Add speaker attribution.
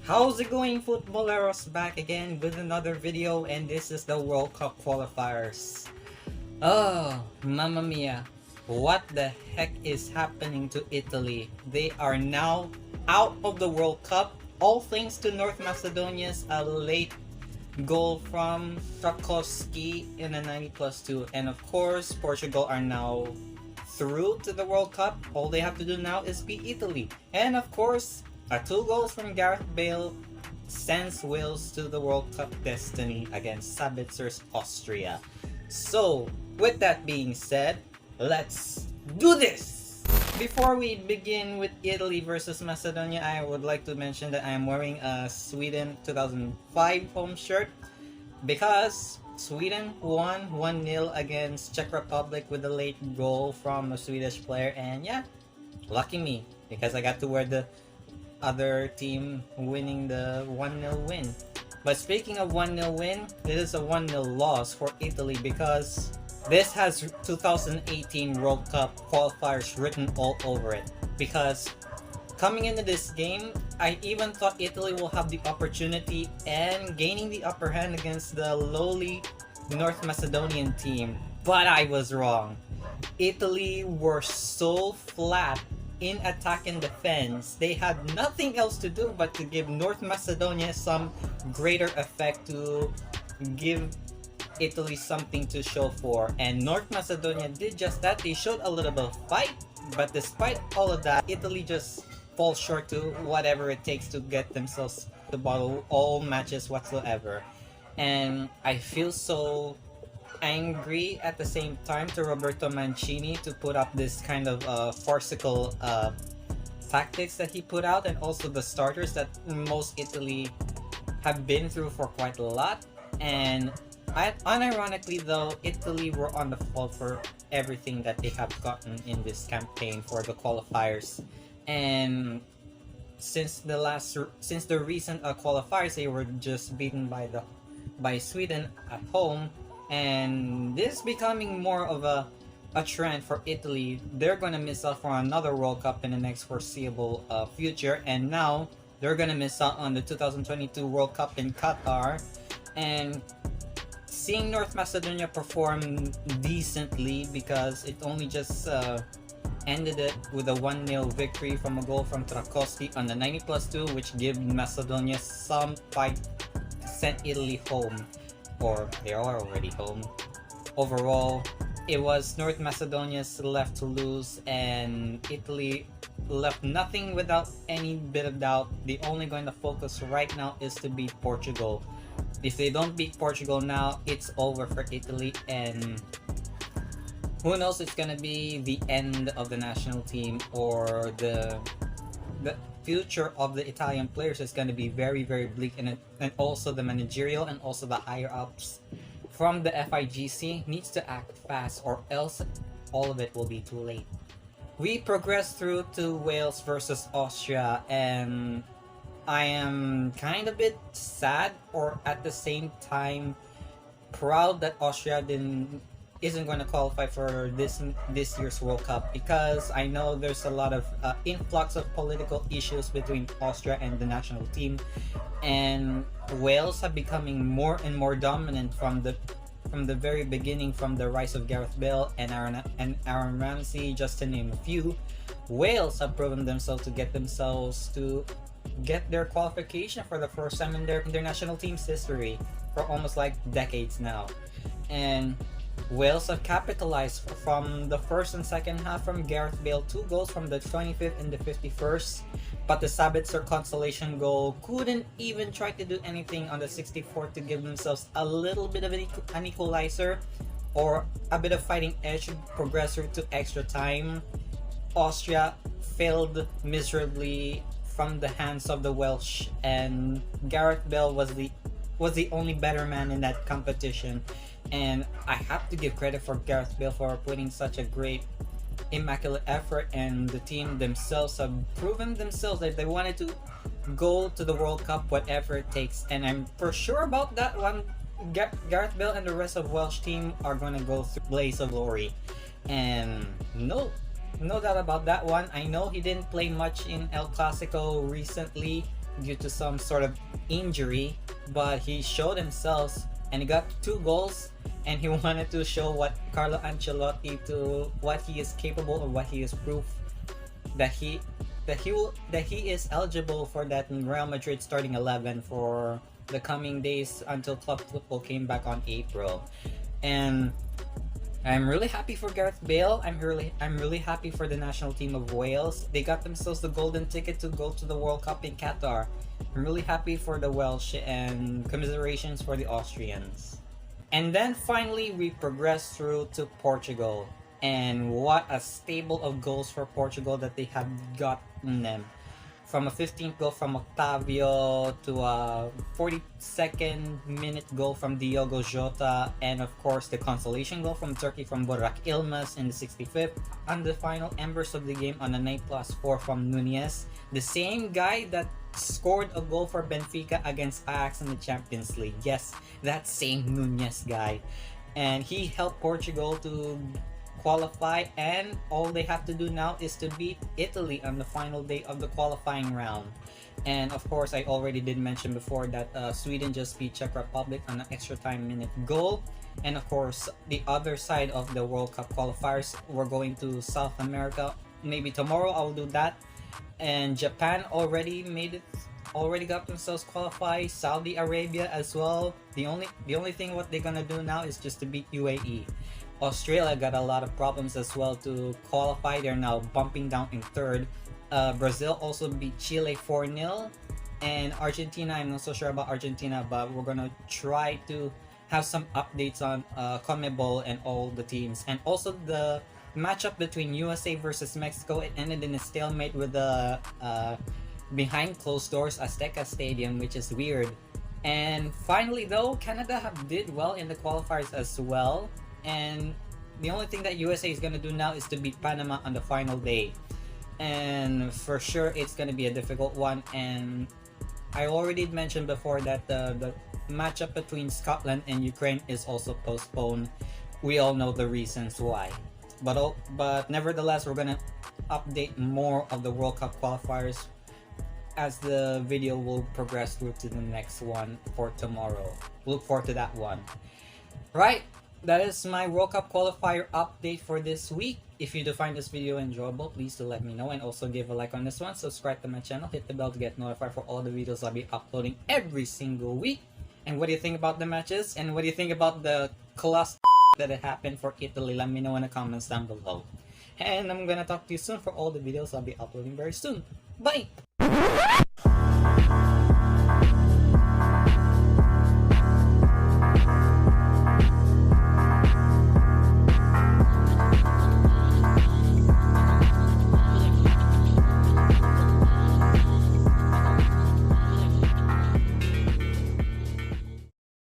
Speaker 1: How's it going, footballeros? Back again with another video, and this is the World Cup Qualifiers. Oh, mamma mia. What the heck is happening to Italy? They are now out of the World Cup, all thanks to North Macedonia's late goal from Tarkowski in a 90+2. And of course, Portugal are now through to the World Cup. All they have to do now is beat Italy. And of course, 2 goals from Gareth Bale sends Wales to the World Cup destiny against Sabitzer's Austria. So, with that being said, let's do this! Before we begin with Italy versus Macedonia, I would like to mention that I am wearing a Sweden 2005 home shirt because Sweden won 1-0 against Czech Republic with a late goal from a Swedish player, and yeah, lucky me because I got to wear the other team winning the 1-0 win. But speaking of 1-0 win, this is a 1-0 loss for Italy because this has 2018 World Cup qualifiers written all over it. Because coming into this game, I even thought Italy will have the opportunity and gaining the upper hand against the lowly North Macedonian team. But I was wrong. Italy were so flat in attack and defense. They had nothing else to do but to give North Macedonia some greater effect, to give Italy something to show for, and North Macedonia did just that. They showed a little bit of fight, but despite all of that, Italy just falls short to whatever it takes to get themselves to bottle all matches whatsoever. And I feel so angry at the same time to Roberto Mancini to put up this kind of farcical tactics that he put out, and also the starters that most Italy have been through for quite a lot. And unironically though, Italy were on the fault for everything that they have gotten in this campaign for the qualifiers. And since the recent qualifiers, they were just beaten by Sweden at home. And this is becoming more of a trend for Italy. They're gonna miss out for another World Cup in the next foreseeable future, and now they're gonna miss out on the 2022 World Cup in Qatar. And seeing North Macedonia perform decently, because it only just ended it with a 1-0 victory from a goal from Tarkowski on the 90+2, which gave Macedonia some fight to send Italy home. Or they are already home. Overall, it was North Macedonia's left to lose, and Italy left nothing without any bit of doubt. They're only going to focus right now is to beat Portugal. If they don't beat Portugal now, it's over for Italy, and who knows, it's gonna be the end of the national team, or the future of the Italian players is going to be very, very bleak, and also the managerial and also the higher ups from the FIGC needs to act fast, or else all of it will be too late. We progress through to Wales versus Austria, and I am kind of a bit sad, or at the same time proud, that Austria isn't going to qualify for this year's World Cup, because I know there's a lot of influx of political issues between Austria and the national team, and Wales have becoming more and more dominant from the very beginning, from the rise of Gareth Bale and Aaron Ramsey, just to name a few. Wales have proven themselves to get their qualification for the first time in their national team's history for almost like decades now. And Wales have capitalized from the first and second half from Gareth Bale, 2 goals from the 25th and the 51st, but the Sabitzer consolation goal couldn't even try to do anything on the 64th to give themselves a little bit of an equalizer or a bit of fighting edge to progress through to extra time. Austria failed miserably from the hands of the Welsh, and Gareth Bale was the only better man in that competition. And I have to give credit for Gareth Bale for putting such a great, immaculate effort, and the team themselves have proven themselves that they wanted to go to the World Cup whatever it takes. And I'm for sure about that one. Gareth Bale and the rest of Welsh team are going to go through blaze of glory. And no doubt about that one. I know he didn't play much in El Clasico recently, due to some sort of injury, but he showed himself and he got 2 goals, and he wanted to show what Carlo Ancelotti to what he is capable of, what he is proof that he is eligible for that Real Madrid starting 11 for the coming days until club football came back on April. And I'm really happy for Gareth Bale. I'm really happy for the national team of Wales. They got themselves the golden ticket to go to the World Cup in Qatar. I'm really happy for the Welsh and commiserations for the Austrians. And then finally we progress through to Portugal. And what a stable of goals for Portugal that they have gotten them. From a 15th goal from Octavio to a 42nd minute goal from Diogo Jota, and of course the consolation goal from Turkey from Burak Yilmaz in the 65th, and the final embers of the game on a 9+4 from Nunez, the same guy that scored a goal for Benfica against Ajax in the Champions League. Yes, that same Nunez guy. And he helped Portugal to qualify, and all they have to do now is to beat Italy on the final day of the qualifying round. And of course, I already did mention before that Sweden just beat Czech Republic on an extra time minute goal. And of course, the other side of the World Cup qualifiers, we're going to South America. Maybe tomorrow I'll do that. And Japan already got themselves qualified. Saudi Arabia as well. The only thing what they're gonna do now is just to beat UAE. Australia got a lot of problems as well to qualify. They're now bumping down in third. Brazil also beat Chile 4-0. And Argentina, I'm not so sure about Argentina, but we're gonna try to have some updates on CONMEBOL and all the teams. And also the matchup between USA versus Mexico, it ended in a stalemate with the behind closed doors Azteca Stadium, which is weird. And finally though, Canada did well in the qualifiers as well. And the only thing that USA is going to do now is to beat Panama on the final day. And for sure, it's going to be a difficult one. And I already mentioned before that the matchup between Scotland and Ukraine is also postponed. We all know the reasons why. But nevertheless, we're going to update more of the World Cup qualifiers as the video will progress through to the next one for tomorrow. Look forward to that one. Right. That is my World Cup qualifier update for this week. If you do find this video enjoyable, please do let me know, and also give a like on this one, subscribe to my channel, hit the bell to get notified for all the videos I'll be uploading every single week. And what do you think about the matches? And what do you think about the cluster that happened for Italy? Let me know in the comments down below. And I'm gonna talk to you soon for all the videos I'll be uploading very soon. Bye!